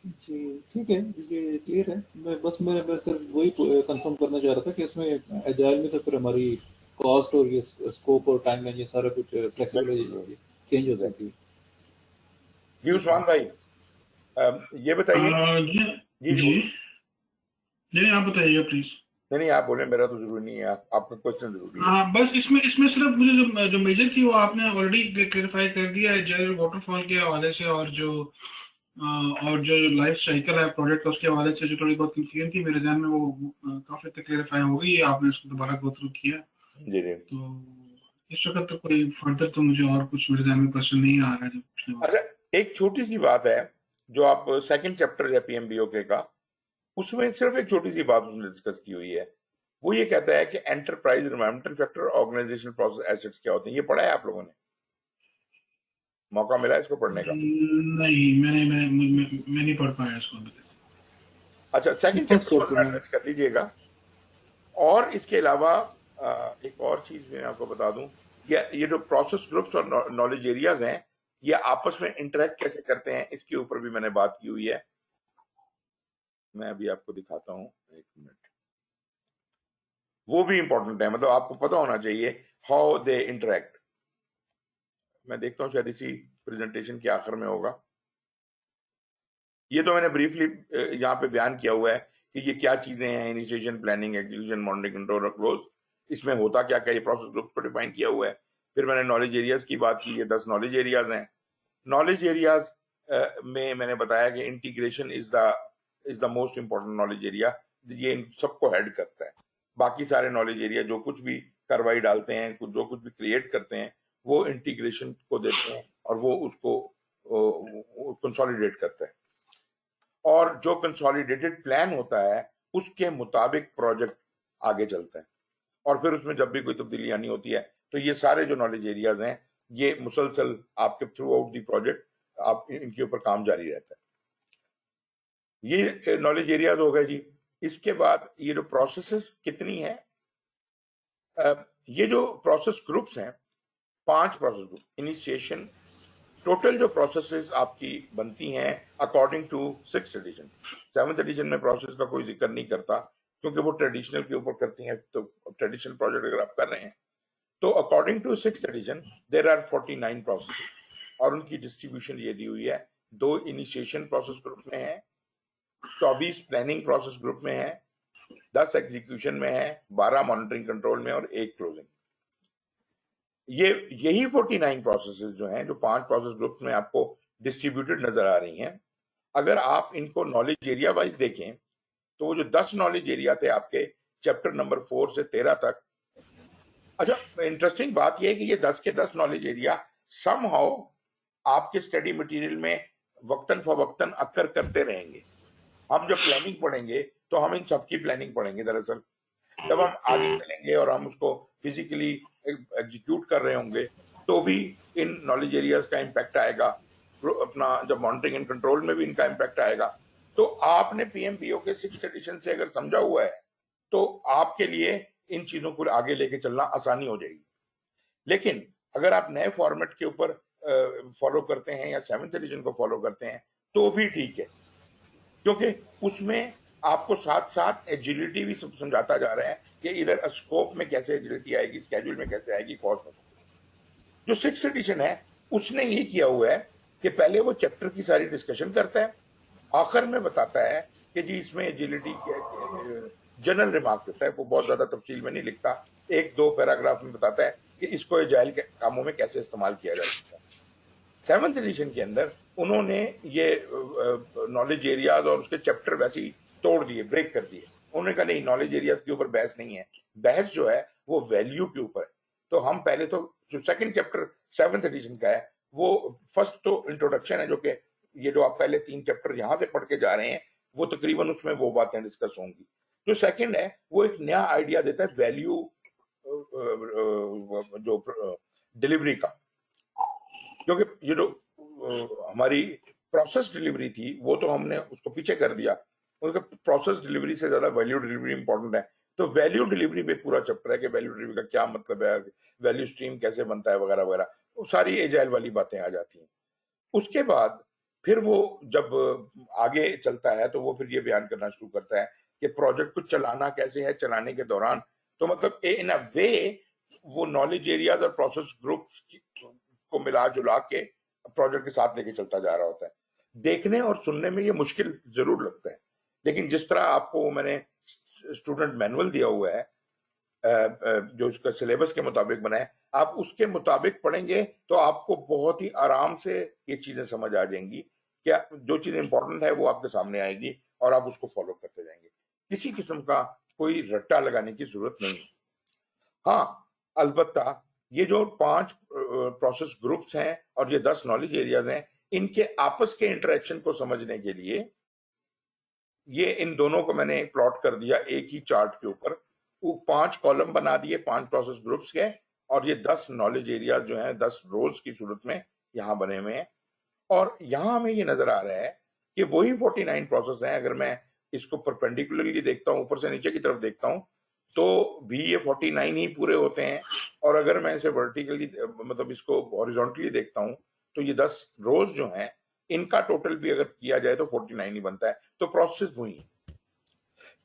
जी ठीक है, ये क्लियर है। मैं सिर्फ वही कंफर्म करना चाह रहा था कि इसमें एजाइल में तो फिर हमारी कॉस्ट और ये स्कोप और टाइमलाइन ये सारा कुछ फ्लेक्सिबल चेंज हो सकती है। जी उस्मान भाई, ये बताइए। जी जी जी जी बोलो। नहीं, आप बताइए प्लीज। नहीं नहीं, आप बोले, मेरा तो जरूरी नहीं है, आपका क्वेश्चन जरूरी है। हाँ, बस इसमें इसमें सिर्फ मुझे जो मेजर थी वो आपने ऑलरेडी क्लेरिफाई कर दिया है, जेल वाटरफॉल के हवाले से, और जो लाइफ साइकिल है प्रोजेक्ट का उसके हवाले से जो थोड़ी बहुत कंफ्यूजन थी मेरे ध्यान में वो काफी तक क्लेरिफाई हो गई है, आपने उसको दोबारा गो थ्रू किया। जी जी। तो इस वक्त तो कोई फर्दर तो मुझे और कुछ मेरे ध्यान में क्वेश्चन नहीं आ रहा है जो पूछने वाला। अच्छा, एक छोटी सी बात है, जो आप सेकंड चैप्टर है पीएमबीओके का, उसमें सिर्फ एक छोटी सी बात उसने डिस्कस की हुई है। वो ये कहता है कि enterprise environmental factor, organization process assets क्या होते हैं। ये पढ़ा है आप लोगों ने? मौका मिला है इसको पढ़ने का? नहीं, मैं नहीं पढ़ पाया इसको अभी तक। अच्छा, सेकंड फर्स्ट चैप्टर को चैप्टर में एड्रेस कर लीजिएगा। और इसके अलावा एक और चीज मैं आपको बता दूं, ये जो प्रोसेस ग्रुप्स और नॉलेज एरियाज हैं, ये आपस में इंटरेक्ट कैसे करते हैं, इसके ऊपर भी मैंने बात की हुई है। मैं अभी आपको दिखाता हूँ, एक मिनट। वो भी इंपॉर्टेंट है, मतलब आपको पता होना चाहिए हाउ दे इंटरेक्ट। मैं देखता हूँ शायद इसी प्रेजेंटेशन के आखिर में होगा। ये तो मैंने ब्रीफली यहाँ पे बयान किया हुआ है कि ये क्या चीजें हैं, initiation, planning, execution, monitoring, control और क्लोज। इसमें होता क्या क्या, ये प्रोसेस ग्रुप्स को डिफाइन किया हुआ है। फिर मैंने नॉलेज एरियाज की बात की, ये 10 नॉलेज एरियाज हैं। नॉलेज एरियाज में मैंने बताया कि integration is the most important knowledge area. ये इन सबको हेड करता है। बाकी सारे नॉलेज एरिया जो कुछ भी कार्रवाई डालते हैं, जो कुछ भी क्रिएट करते हैं, वो इंटीग्रेशन को देते हैं और वो उसको कंसोलिडेट करता है। और जो कंसोलिडेटेड प्लान होता है उसके मुताबिक प्रोजेक्ट आगे चलता है। और फिर उसमें जब भी कोई तब्दीली आनी होती है तो ये सारे जो नॉलेज एरियाज हैं, ये मुसलसल आपके थ्रू आउट दी प्रोजेक्ट आप इनके ऊपर काम जारी रहता है। ये नॉलेज एरियाज हो गए जी। इसके बाद ये जो प्रोसेसेस कितनी है, ये जो प्रोसेस ग्रुप्स हैं, 5 प्रोसेस ग्रुप, इनिशिएशन। टोटल जो प्रोसेसेस आपकी बनती हैं according to 6th edition. 7th edition में प्रोसेस का कोई जिक्र नहीं करता क्योंकि वो ट्रेडिशनल के ऊपर करती हैं। तो ट्रेडिशनल प्रोजेक्ट अगर आप कर रहे हैं तो according to 6th edition there are 49 process, और उनकी डिस्ट्रीब्यूशन ये दी हुई है। 2 इनिशिएशन प्रोसेस ग्रुप में है, 24 प्लानिंग प्रोसेस ग्रुप में है, 10 एग्जीक्यूशन में है, 12 मॉनिटरिंग कंट्रोल में और 1 क्लोजिंग। ये यही 49 प्रोसेसेस जो हैं, जो 5 प्रोसेस ग्रुप में आपको डिस्ट्रीब्यूटेड नजर आ रही हैं, अगर आप इनको नॉलेज एरिया वाइज देखें तो वो जो 10 नॉलेज एरिया थे आपके चैप्टर नंबर 4 से 13 तक। अच्छा, इंटरेस्टिंग बात यह है कि ये 10 के 10 नॉलेज एरिया समहाउ आपके स्टडी मटेरियल में वक्तन फवक्तन अक्कर करते रहेंगे। हम जब प्लानिंग पढ़ेंगे तो हम इन सबकी प्लानिंग पढ़ेंगे। दरअसल जब हम आगे चलेंगे और हम उसको फिजिकली एग्जीक्यूट कर रहे होंगे तो भी इन नॉलेज एरियाज का इम्पैक्ट आएगा। अपना जब मॉनिटरिंग एंड कंट्रोल में भी इनका इम्पैक्ट आएगा। तो आपने पीएमबीओ के 6th एडिशन से अगर समझा हुआ है तो आपके लिए इन चीजों को आगे लेके चलना आसानी हो जाएगी। लेकिन अगर आप नए फॉर्मेट के ऊपर फॉलो करते हैं या 7th एडिशन को फॉलो करते हैं तो भी ठीक है, क्योंकि उसमें आपको साथ साथ एजिलिटी भी समझाता जा रहा है कि इधर स्कोप में कैसे एजिलिटी आएगी, स्केड्यूल में कैसे आएगी, कॉस्ट में। जो 6th एडिशन है उसने ये किया हुआ है कि पहले वो चैप्टर की सारी डिस्कशन करता है, आखिर में बताता है कि जी इसमें एजिलिटी जनरल रिमार्क देता है, वो बहुत ज्यादा तफसील में नहीं लिखता, 1-2 पैराग्राफ में बताता है कि इसको एजाइल के कामों में कैसे इस्तेमाल किया जा सकता है। 7th एडिशन के अंदर उन्होंने ये नॉलेज एरियाज और उसके चैप्टर वैसे ही तोड़ दिए, ब्रेक कर दिए। उन्होंने कहा नहीं, नॉलेज एरियाज के ऊपर बहस नहीं है, बहस जो है वो वैल्यू के ऊपर है। तो हम पहले तो जो सेकंड चैप्टर 7th एडिशन का है, वो फर्स्ट तो इंट्रोडक्शन है, जो कि ये जो आप पहले 3 चैप्टर यहां से पढ़ के जा रहे हैं वो तकरीबन उसमें वो बातें डिस्कस होंगी। जो सेकंड है वो एक नया आइडिया देता है वैल्यू जो डिलीवरी का, क्योंकि ये जो हमारी प्रोसेस डिलीवरी थी वो तो हमने उसको पीछे कर दिया, उनका प्रोसेस डिलीवरी से ज्यादा वैल्यू डिलीवरी इंपॉर्टेंट है। तो वैल्यू डिलीवरी पे पूरा चैप्टर है कि वैल्यू डिलीवरी का क्या मतलब है, वैल्यू स्ट्रीम कैसे बनता है वगैरह वगैरह, वो सारी एजाइल वाली बातें आ जाती हैं। उसके बाद फिर वो जब आगे चलता है तो वो फिर ये बयान करना शुरू करता है कि प्रोजेक्ट को चलाना कैसे है, चलाने के दौरान तो मतलब इन अ वे वो नॉलेज एरियाज और प्रोसेस ग्रुप्स को मिला जुला के प्रोजेक्ट के साथ लेके चलता जा रहा होता है। देखने और सुनने में ये मुश्किल जरूर लगता है, लेकिन जिस तरह आपको मैंने स्टूडेंट मैनुअल दिया हुआ है जो उसका सिलेबस के मुताबिक बना है, आप उसके मुताबिक पढ़ेंगे तो आपको बहुत ही आराम से ये चीजें समझ आ जाएंगी। क्या जो चीज इंपॉर्टेंट है वो आपके सामने आएगी और आप उसको फॉलो करते जाएंगे। किसी किस्म का कोई रट्टा लगाने की जरूरत नहीं है। हाँ, अलबत्ता ये जो 5 प्रोसेस ग्रुप्स हैं और ये 10 नॉलेज एरियाज हैं, इनके आपस के इंटरेक्शन को समझने के लिए ये इन दोनों को मैंने प्लॉट कर दिया एक ही चार्ट के ऊपर। वो 5 कॉलम बना दिए 5 प्रोसेस ग्रुप्स के, और ये 10 नॉलेज एरियाज जो हैं 10 रोज की सूरत में यहाँ बने हुए हैं। और यहाँ हमें ये नजर आ रहा है कि वही 49 प्रोसेस हैं। अगर मैं इसको परपेंडिकुलरली देखता हूँ, ऊपर से नीचे की तरफ देखता हूँ, तो भी ये 49 ही पूरे होते हैं। और अगर मैं इसे वर्टिकली मतलब इसको हॉरिजॉन्टली देखता हूँ तो ये 10 रोज जो हैं इनका टोटल भी अगर किया जाए तो 49 ही बनता है। तो प्रोसेस वही है।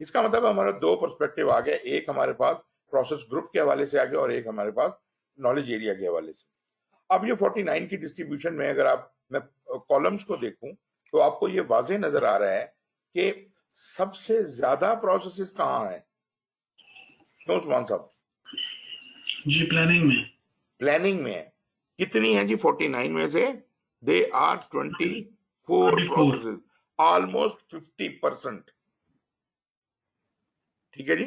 इसका मतलब हमारा 2 पर्सपेक्टिव आ गया, एक हमारे पास प्रोसेस ग्रुप के हवाले से आ गया और एक हमारे पास नॉलेज एरिया के हवाले से। अब ये 49 की डिस्ट्रीब्यूशन में अगर मैं कॉलम्स को देखूं तो आपको ये वाज़ेह नजर आ रहा है कि सबसे ज्यादा प्रोसेसेस कहाँ हैं। क्यों उस्मान साहब? जी प्लानिंग में। प्लानिंग में है। कितनी है जी 49 में से? They are 24 24। Processes, almost 50%। ठीक है जी।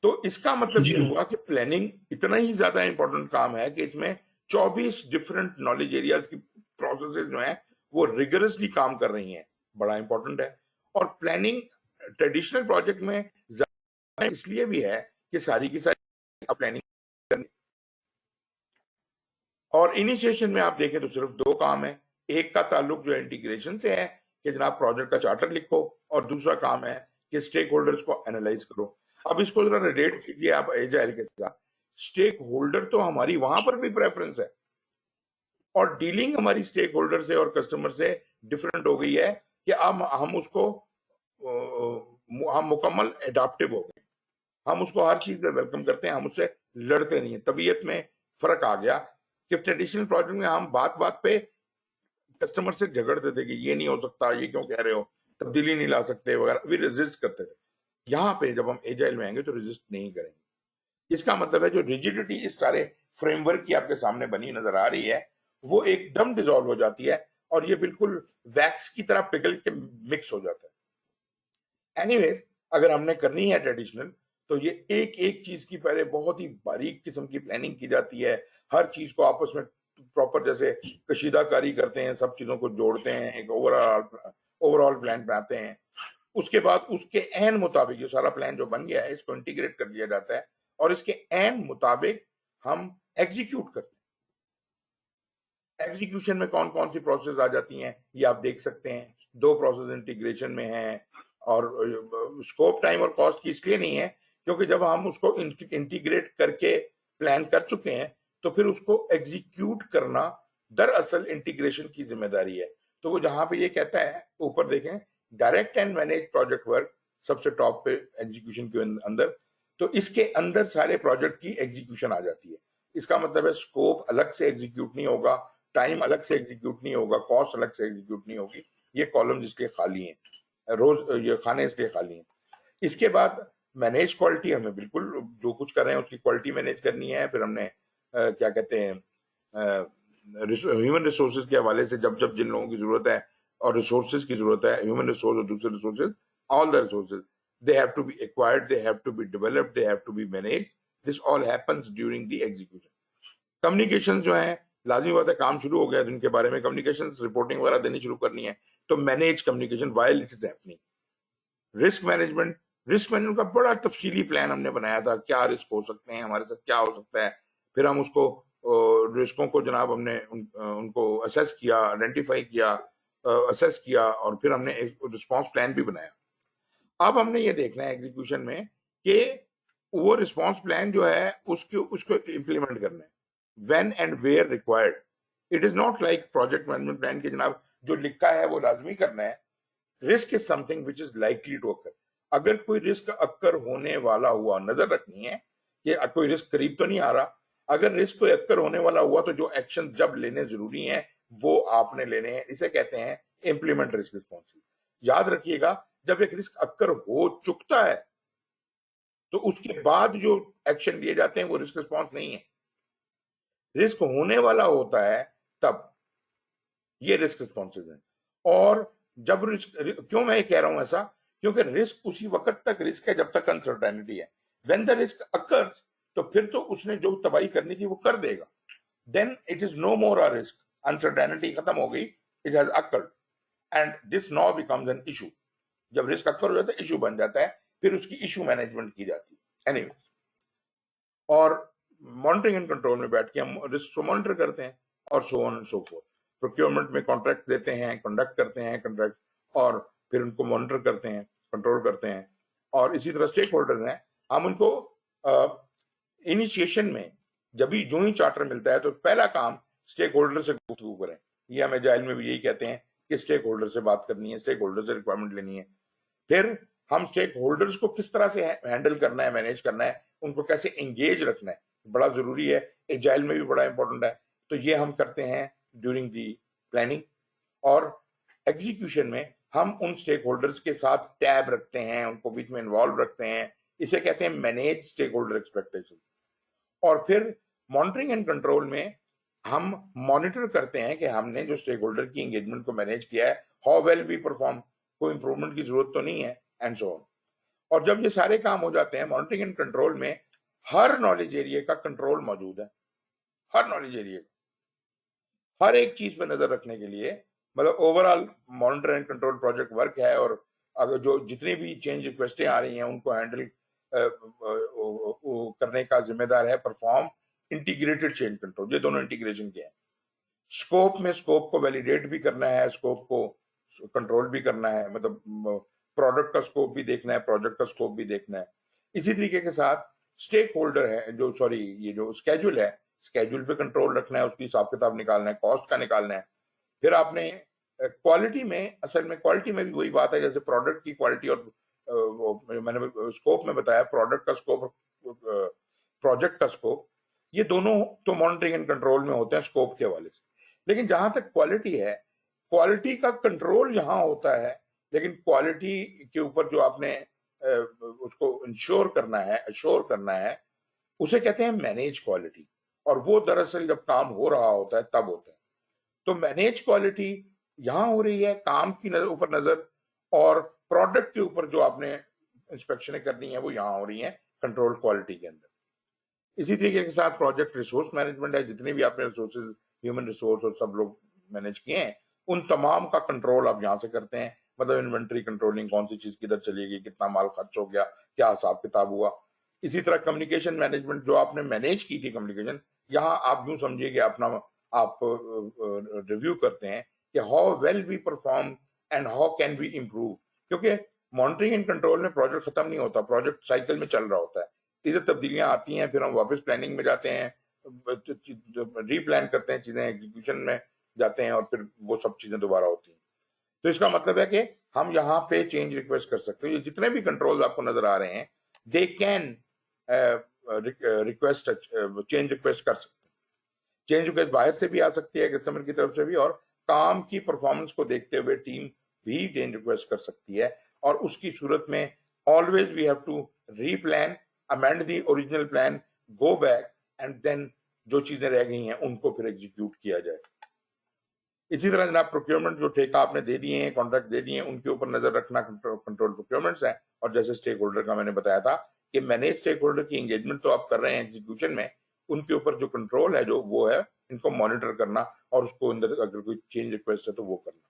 तो इसका मतलब जी ये हुआ कि प्लानिंग इतना ही ज्यादा इंपॉर्टेंट काम है कि इसमें 24 डिफरेंट नॉलेज एरियाज की प्रोसेसेस जो हैं वो रिगरसली काम कर रही हैं। बड़ा इंपॉर्टेंट है। और प्लानिंग ट्रेडिशनल प्रोजेक्ट में ज्यादा इसलिए भी है कि सारी की सारी प्लानिंग करनी। और इनिशिएशन में आप देखें तो सिर्फ 2 काम है। एक का ताल्लुक जो इंटीग्रेशन से है कि जनाब प्रोजेक्ट का चार्टर लिखो, और दूसरा काम है कि स्टेक होल्डर्स को एनालाइज करो। अब इसको जरा रिलेट कीजिए आप एजाइल के साथ। स्टेक होल्डर तो हमारी वहां पर भी प्रेफरेंस है, और डीलिंग हमारी स्टेक होल्डर से और कस्टमर से डिफरेंट हो गई है कि अब हम उसको हम मुकम्मल एडाप्टिव हो गए। हम उसको हर चीज में वेलकम करते हैं, हम उससे लड़ते नहीं है। तबीयत में फर्क आ गया कि ट्रेडिशनल प्रोजेक्ट में हम बात बात पे कस्टमर से झगड़ते थे कि ये नहीं हो सकता, ये क्यों कह रहे हो, तब्दीली नहीं ला सकते वगैरह, भी रेजिस्ट करते थे। यहाँ पे जब हम एजाइल में आएंगे तो रेजिस्ट नहीं करेंगे। इसका मतलब है जो रिजिडिटी इस सारे फ्रेमवर्क की आपके सामने बनी नजर आ रही है वो एकदम डिसॉल्व हो जाती है, और ये बिल्कुल वैक्स की तरह पिघल के मिक्स हो जाता है। एनीवेज, अगर हमने करनी है ट्रेडिशनल तो ये एक एक चीज की पहले बहुत ही बारीक किस्म की प्लानिंग की जाती है। हर चीज को आपस में प्रॉपर जैसे कशीदाकारी करते हैं, सब चीजों को जोड़ते हैं, एक ओवरऑल प्लान बनाते हैं। उसके बाद उसके एन मुताबिक जो सारा प्लान जो बन गया है इसको इंटीग्रेट कर दिया जाता है, और इसके एन मुताबिक हम एग्जीक्यूट करते हैं। एग्जीक्यूशन में कौन कौन सी प्रोसेस आ जाती हैं ये आप देख सकते हैं। 2 प्रोसेस इंटीग्रेशन में हैं, और स्कोप, टाइम और कॉस्ट की इसलिए नहीं है क्योंकि जब हम उसको इंटीग्रेट करके प्लान कर चुके हैं तो फिर उसको एग्जीक्यूट करना दरअसल इंटीग्रेशन की जिम्मेदारी है। तो वो जहां पे ये कहता है, ऊपर देखें, direct and manage project work, सबसे टॉप पे एग्जीक्यूशन के अंदर, तो इसके अंदर सारे प्रोजेक्ट की एग्जीक्यूशन आ जाती है। इसका मतलब है स्कोप अलग से एग्जीक्यूट नहीं होगा, टाइम अलग से एग्जीक्यूट नहीं होगा, कॉस्ट अलग से एग्जीक्यूट नहीं होगी। ये कॉलम इसलिए खाली हैं, रोज ये खाने इसलिए खाली हैं। इसके बाद मैनेज क्वालिटी, हमें बिल्कुल जो कुछ कर रहे हैं उसकी क्वालिटी मैनेज करनी है। फिर हमने क्या कहते हैं ह्यूमन रिसोर्सेज के हवाले से जब जब जिन लोगों की जरूरत है और रिसोर्सेज की जरूरत है, ह्यूमन रिसोर्स और दूसरे resources, all the resources they have to be acquired, they have to be developed, they have to be managed. This all happens during the execution. Communication जो है, लाजमी बात है, काम शुरू हो गया तो इनके बारे में कम्युनिकेशन रिपोर्टिंग वगैरह देनी शुरू करनी है, तो manage communication while it is happening. Risk management, risk management का बड़ा तफसीली प्लान हमने बनाया था, क्या रिस्क हो सकते हैं, हमारे साथ क्या हो सकता है। फिर हम उसको रिस्कों को जनाब हमने उनको असेस किया, आइडेंटिफाई किया, असेस किया, और फिर हमने एक रिस्पांस प्लान भी बनाया। अब हमने ये देखना है एग्जीक्यूशन में कि वो रिस्पांस प्लान जो है उसको उसको इम्प्लीमेंट करना है when and where required. It is not like project management plan के जनाब जो लिखा है वो लाजमी करना है। Risk is something which is likely to occur. अगर कोई रिस्क अक्कर होने वाला हुआ, नजर रखनी है कि कोई रिस्क करीब तो नहीं आ रहा। अगर रिस्क कोई अक्कर होने वाला हुआ तो जो एक्शन जब लेने जरूरी हैं वो आपने लेने हैं। इसे कहते हैं इम्प्लीमेंट रिस्क रिस्पॉन्स। याद रखिएगा, जब एक रिस्क अक्कर हो चुकता है तो उसके बाद जो एक्शन लिए जाते हैं वो रिस्क रिस्पॉन्स नहीं है। रिस्क होने वाला होता है तब ये रिस्क रिस्पॉन्सेज हैं। और जब रिस्क, क्यों मैं ये कह रहा हूं ऐसा, क्योंकि रिस्क उसी वक्त तक रिस्क है जब तक अनसर्टेनिटी है। व्हेन द रिस्क अकर्स, तो फिर तो उसने जो तबाही करनी थी वो कर देगा। Then it is no more a risk, uncertainty खत्म हो गई, it has occurred and this now becomes an issue. जब रिस्क अक्कर हो जाता है इशू बन जाता है, फिर उसकी इशू मैनेजमेंट की जाती है। एनीवेज, और मॉनिटरिंग एंड कंट्रोल में बैठ के हम रिस्क को मॉनिटर करते हैं और so on and so fourth. Procurement में कॉन्ट्रैक्ट देते हैं, कंडक्ट करते हैं कॉन्ट्रैक्ट, और फिर उनको मॉनिटर करते हैं, कंट्रोल करते हैं। और इसी तरह स्टेक होल्डर हैं, हम उनको इनिशिएशन में जब भी जो ही चार्टर मिलता है तो पहला काम स्टेक होल्डर से गुफ्तगू करें। ये हम एजाइल में भी यही कहते हैं कि स्टेक होल्डर से बात करनी है, स्टेक होल्डर से रिक्वायरमेंट लेनी है। फिर हम स्टेक होल्डर्स को किस तरह से हैंडल करना है, मैनेज करना है, उनको कैसे एंगेज रखना है, बड़ा जरूरी है। एजाइल में भी बड़ा इंपॉर्टेंट है। तो ये हम करते हैं ड्यूरिंग दी प्लानिंग। और एग्जीक्यूशन में हम उन स्टेक होल्डर्स के साथ टैब रखते हैं, उनको बीच में इन्वॉल्व रखते हैं। इसे कहते हैं मैनेज स्टेक होल्डर एक्सपेक्टेशन। और फिर मॉनिटरिंग एंड कंट्रोल में हम मॉनिटर करते हैं कि हमने जो स्टेक होल्डर की एंगेजमेंट को मैनेज किया है, हाउ वेल वी परफॉर्म, कोई इंप्रूवमेंट की जरूरत तो नहीं है, एंड सो ऑन। और जब ये सारे काम हो जाते हैं मॉनिटरिंग एंड कंट्रोल में, हर नॉलेज एरिया का कंट्रोल मौजूद है। हर नॉलेज एरिया, हर एक चीज पर नजर रखने के लिए, मतलब overall monitor and control project work है। और अगर जो जितनी भी चेंज रिक्वेस्टें आ रही हैं उनको हैंडल करने का जिम्मेदार है परफॉर्म इंटीग्रेटेड चेंज कंट्रोल। ये दोनों इंटीग्रेशन के हैं। स्कोप में स्कोप को वैलिडेट भी करना है, स्कोप को कंट्रोल भी करना है, मतलब प्रोडक्ट का स्कोप भी देखना है, प्रोजेक्ट का स्कोप भी देखना है। इसी तरीके के साथ स्टेक होल्डर है जो, सॉरी, ये जो स्केड्यूल है, स्केड्यूल पे कंट्रोल रखना है, उसकी हिसाब किताब निकालना है, कॉस्ट का निकालना है। फिर आपने क्वालिटी में, असल में क्वालिटी में भी वही बात है जैसे प्रोडक्ट की क्वालिटी और मैंने स्कोप में बताया, प्रोडक्ट का स्कोप, प्रोजेक्ट का स्कोप, ये दोनों तो मॉनिटरिंग एंड कंट्रोल में होते हैं स्कोप के हवाले से। लेकिन जहां तक क्वालिटी है, क्वालिटी का कंट्रोल यहां होता है, लेकिन क्वालिटी के ऊपर जो आपने उसको इंश्योर करना है, अश्योर करना है, उसे कहते हैं मैनेज क्वालिटी। और वो दरअसल जब काम हो रहा होता है तब होता है। तो मैनेज क्वालिटी यहां हो रही है, काम की ऊपर नजर, और प्रोडक्ट के ऊपर जो आपने इंस्पेक्शन करनी है वो यहां हो रही है कंट्रोल क्वालिटी के अंदर। इसी तरीके के साथ प्रोजेक्ट रिसोर्स मैनेजमेंट है, जितने भी आपने रिसोर्सेज, ह्यूमन रिसोर्स और सब लोग मैनेज किए हैं, उन तमाम का कंट्रोल आप यहां से करते हैं। मतलब इन्वेंट्री कंट्रोलिंग, कौन सी चीज किधर चलेगी, कितना माल खर्च हो गया, क्या हिसाब किताब हुआ। इसी तरह कम्युनिकेशन मैनेजमेंट, जो आपने मैनेज की थी कम्युनिकेशन, यहाँ आप यूं समझिए कि अपना आप रिव्यू करते हैं कि how well we perform and how can we improve. क्योंकि मॉनिटरिंग एंड कंट्रोल में प्रोजेक्ट खत्म नहीं होता, प्रोजेक्ट साइकिल में चल रहा होता है। चीजें तब्दीलियां आती हैं, फिर हम वापस प्लानिंग में जाते हैं, रीप्लान करते हैं चीजें, एग्जीक्यूशन में जाते हैं, और फिर वो सब चीजें दोबारा होती हैं। तो इसका मतलब है कि हम यहाँ पे चेंज रिक्वेस्ट कर सकते हैं। ये जितने भी कंट्रोल आपको नजर आ रहे हैं, they can request, change request कर सकते हैं। चेंज रिक्वेस्ट बाहर से भी आ सकती है, कस्टमर की तरफ से भी, और काम की परफॉर्मेंस को देखते हुए टीम भी चेंज रिक्वेस्ट कर सकती है। और उसकी सूरत में always we have to replan, amend the original plan, go back, and then जो चीजें रह गई हैं उनको फिर एग्जीक्यूट किया जाए। इसी तरह जनाब प्रोक्योरमेंट, जो ठेका आपने दे दिए हैं, कॉन्ट्रैक्ट दे दिए हैं, उनके ऊपर नजर रखना कंट्रोल प्रोक्योरमेंट्स है। और जैसे स्टेक होल्डर का मैंने बताया था कि मैनेज स्टेक होल्डर की एंगेजमेंट तो आप कर रहे हैं एग्जीक्यूशन में, उनके ऊपर जो कंट्रोल है जो वो है इनको मॉनिटर करना, और उसको अंदर अगर कोई चेंज रिक्वेस्ट है तो वो करना।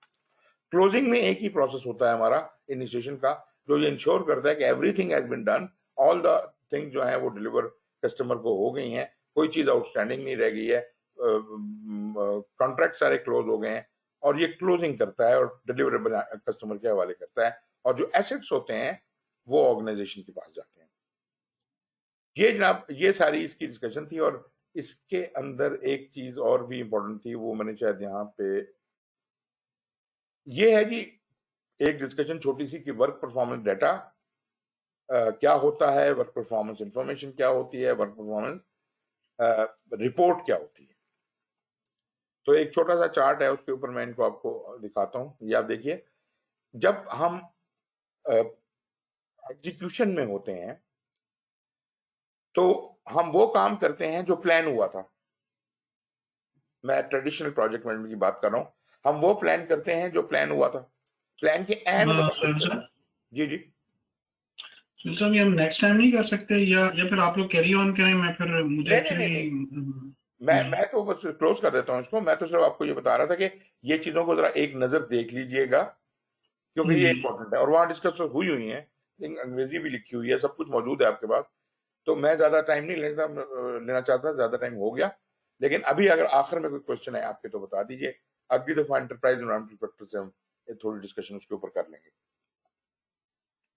क्लोजिंग में एक ही प्रोसेस होता है हमारा इनिशिएशन का, जो ये इंश्योर करता है कि everything has been done, all the thing जो है वो डिलीवर कस्टमर को हो गई हैं, कोई चीज आउटस्टैंडिंग नहीं रह गई है, कॉन्ट्रैक्ट सारे क्लोज हो गए हैं, और ये क्लोजिंग करता है और डिलीवरेबल कस्टमर के हवाले करता है, और जो एसेट्स होते हैं वो ऑर्गेनाइजेशन के पास जाते हैं। ये जनाब ये सारी इसकी डिस्कशन थी, और इसके अंदर एक चीज और भी इंपॉर्टेंट थी, वो मैंने शायद यहाँ पे, ये है जी एक डिस्कशन छोटी सी कि वर्क परफॉर्मेंस डाटा क्या होता है, वर्क परफॉर्मेंस इंफॉर्मेशन क्या होती है, वर्क परफॉर्मेंस रिपोर्ट क्या होती है। तो एक छोटा सा चार्ट है, उसके ऊपर मैं इनको आपको दिखाता हूँ। ये आप देखिए, जब हम एग्जीक्यूशन में होते हैं तो हम वो काम करते हैं जो प्लान हुआ था। मैं ट्रेडिशनल प्रोजेक्ट मैनेजमेंट की बात कर रहा हूँ। हम वो प्लान करते हैं जो प्लान हुआ था, प्लान के एंड जी जी साहब ये हम नेक्स्ट टाइम नहीं कर सकते, या फिर आप लोग कैरी ऑन करें? मैं फिर मुझे नहीं, एक्चुअली मैं तो बस क्लोज कर देता हूँ इसको। मैं तो सिर्फ आपको ये बता रहा था कि ये चीजों को जरा एक नजर देख लीजिएगा, क्योंकि ये इंपॉर्टेंट है, और वहां डिस्कस हुई हुई है, अंग्रेजी भी लिखी हुई है, सब कुछ मौजूद है आपके पास। तो मैं ज्यादा टाइम नहीं लेना चाहता, ज्यादा टाइम हो गया। लेकिन अभी अगर आखिर में कोई क्वेश्चन है आपके तो बता दीजिए। अगली दफा एंटरप्राइज एनवायरमेंटल फैक्टर से हम थोड़ी डिस्कशन उसके ऊपर कर लेंगे।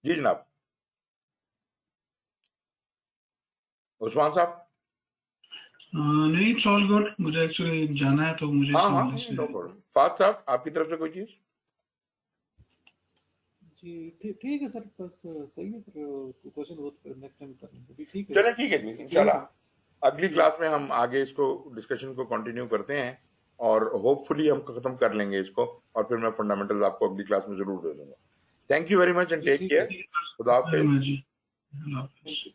जी जनाब उस्मान साहब। नहीं, इट्स ऑल गुड, मुझे एक्चुअली जाना है तो मुझे हाँ इस हाँ, हवाले से। No problem. फाद साहब आपकी तरफ से कोई चीज? जी ठीक है सर, बस सही है। फिर क्वेश्चन हो तो नेक्स्ट टाइम कर लेंगे। अभी ठीक है। चलो ठीक है जी, इंशाल्लाह अगली क्लास में हम आगे इसको डिस्कशन को कंटिन्यू करते हैं, और होपफुली हम खत्म कर लेंगे इसको, और फिर मैं फंडामेंटल्स आपको अगली क्लास में जरूर दे दूंगा। Thank you very much and take ठीक केयर। है। खुदा हाफिज। जी, अल्लाह हाफिज।